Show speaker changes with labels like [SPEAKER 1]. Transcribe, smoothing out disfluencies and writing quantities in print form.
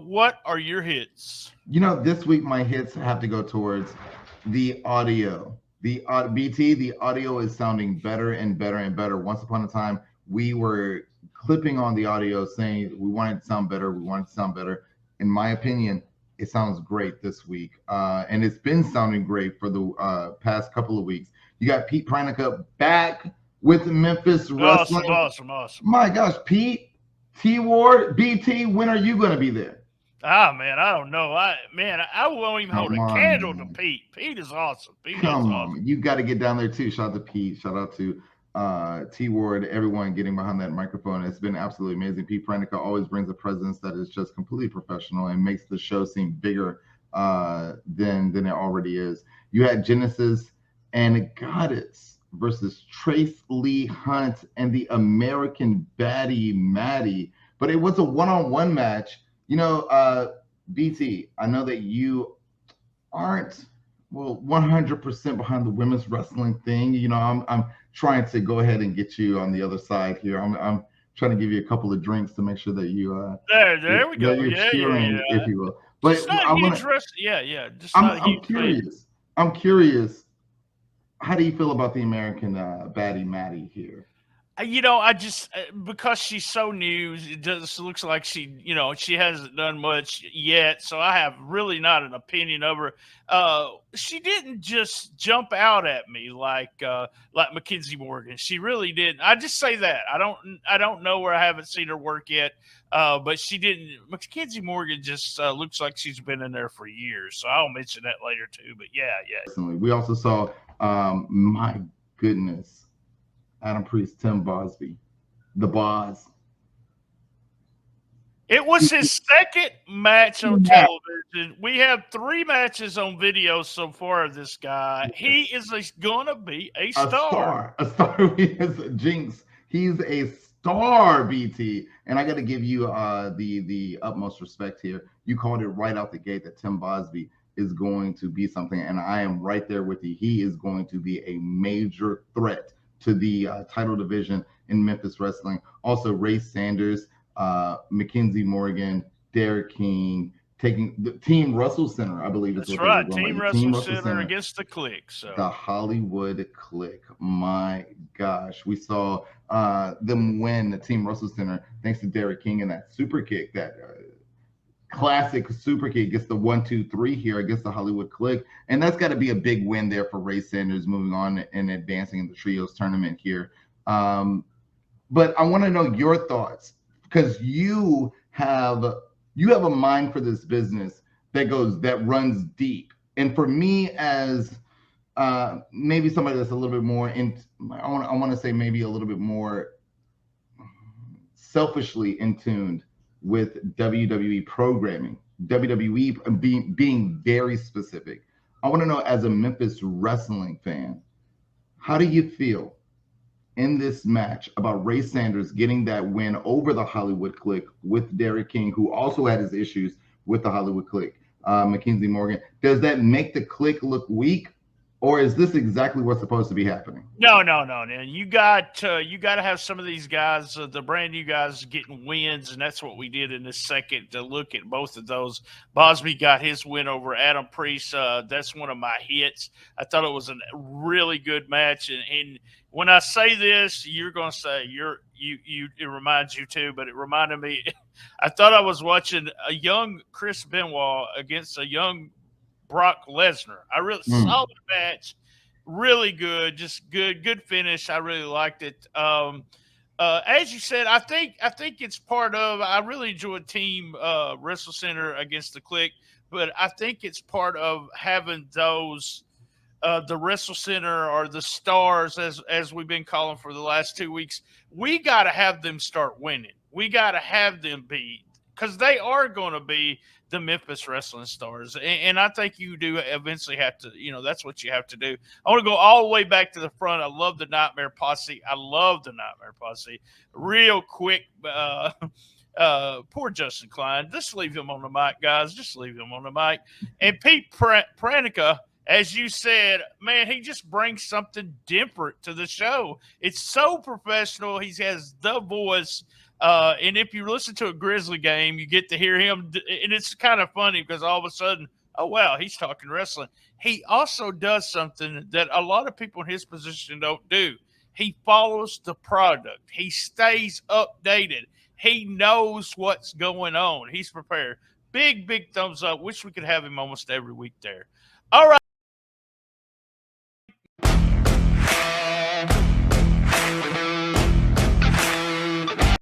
[SPEAKER 1] what are your hits?
[SPEAKER 2] This week my hits have to go towards the audio. BT, the audio is sounding better and better and better. Once upon a time, we were clipping on the audio saying we wanted to sound better. We wanted to sound better. In my opinion, it sounds great this week. And it's been sounding great for the past couple of weeks. You got Pete Pranica back with Memphis Wrestling.
[SPEAKER 1] Awesome.
[SPEAKER 2] My gosh, Pete, T Ward, BT, when are you going to be there?
[SPEAKER 1] Ah, man, I don't know. I won't even hold a candle to Pete. Pete is awesome.
[SPEAKER 2] Come on, you got to get down there too. Shout out to Pete. Shout out to T Ward, everyone getting behind that microphone. It's been absolutely amazing. Pete Pranica always brings a presence that is just completely professional and makes the show seem bigger than it already is. You had Genesis and Goddess versus Trace Lee Hunt and the American Baddie Maddie, but it was a one-on-one match. BT, I know that you aren't 100% behind the women's wrestling thing. I'm trying to go ahead and get you on the other side here. I'm trying to give you a couple of drinks to make sure that you
[SPEAKER 1] there we go.
[SPEAKER 2] You're cheering, if you will. But I'm curious. I'm curious. How do you feel about the American Baddie Maddie here?
[SPEAKER 1] I just because she's so new, it just looks like she hasn't done much yet. So I have really not an opinion of her. She didn't just jump out at me like Mackenzie Morgan. She really didn't. I just say that I don't know her. I haven't seen her work yet. But she didn't. Mackenzie Morgan just looks like she's been in there for years. So I'll mention that later too. But yeah.
[SPEAKER 2] We also saw, my goodness, Adam Priest, Tim Bosby, the Boz.
[SPEAKER 1] It was his second match on television. We have 3 matches on video so far of this guy. He is going to be a star.
[SPEAKER 2] A star. He is a jinx. He's a star, BT. And I got to give you the utmost respect here. You called it right out the gate that Tim Bosby is going to be something, and I am right there with you. He is going to be a major threat to the title division in Memphis Wrestling. Also, Ray Sanders, Mackenzie Morgan, Derek King, taking the Team Russell Center, I believe.
[SPEAKER 1] That's right. Team Russell Center against the Clique. So
[SPEAKER 2] the Hollywood Clique. My gosh, we saw them win the Team Russell Center thanks to Derek King and that super kick, that classic super kick, gets the 1, 2, 3 here against the Hollywood Clique, and that's got to be a big win there for Ray Sanders moving on and advancing in the trios tournament here. But I want to know your thoughts, because you have a mind for this business that runs deep. And for me, as maybe somebody that's a little bit more I want to say maybe a little bit more selfishly in tuned with WWE programming, WWE being very specific. I want to know, as a Memphis wrestling fan, how do you feel in this match about Ray Sanders getting that win over the Hollywood Clique with Derek King, who also had his issues with the Hollywood Clique, Mackenzie Morgan? Does that make the Clique look weak, or is this exactly what's supposed to be happening?
[SPEAKER 1] No. You got to have some of these guys, the brand new guys, getting wins, and that's what we did in this second to look at both of those. Bosby got his win over Adam Priest. That's one of my hits. I thought it was a really good match, and when I say this, you're going to say it reminds you too, but it reminded me. I thought I was watching a young Chris Benoit against a young Brock Lesnar. I really saw the match, really good, just good finish. I really liked it. As you said, I think it's part of. I really enjoyed Team Wrestle Center against the Clique, but I think it's part of having those the Wrestle Center or the stars, as we've been calling for the last 2 weeks. We got to have them start winning. We got to have them be, because they are going to be the Memphis wrestling stars. And I think you do eventually have to, that's what you have to do. I want to go all the way back to the front. I love the Nightmare Posse. Real quick, poor Justin Klein. Just leave him on the mic, guys. Just leave him on the mic. And Pete Pranica as you said, man, he just brings something different to the show. It's so professional. He has the voice. And if you listen to a Grizzly game, you get to hear him. And it's kind of funny because all of a sudden, oh, wow, he's talking wrestling. He also does something that a lot of people in his position don't do. He follows the product. He stays updated. He knows what's going on. He's prepared. Big thumbs up. Wish we could have him almost every week there. All right.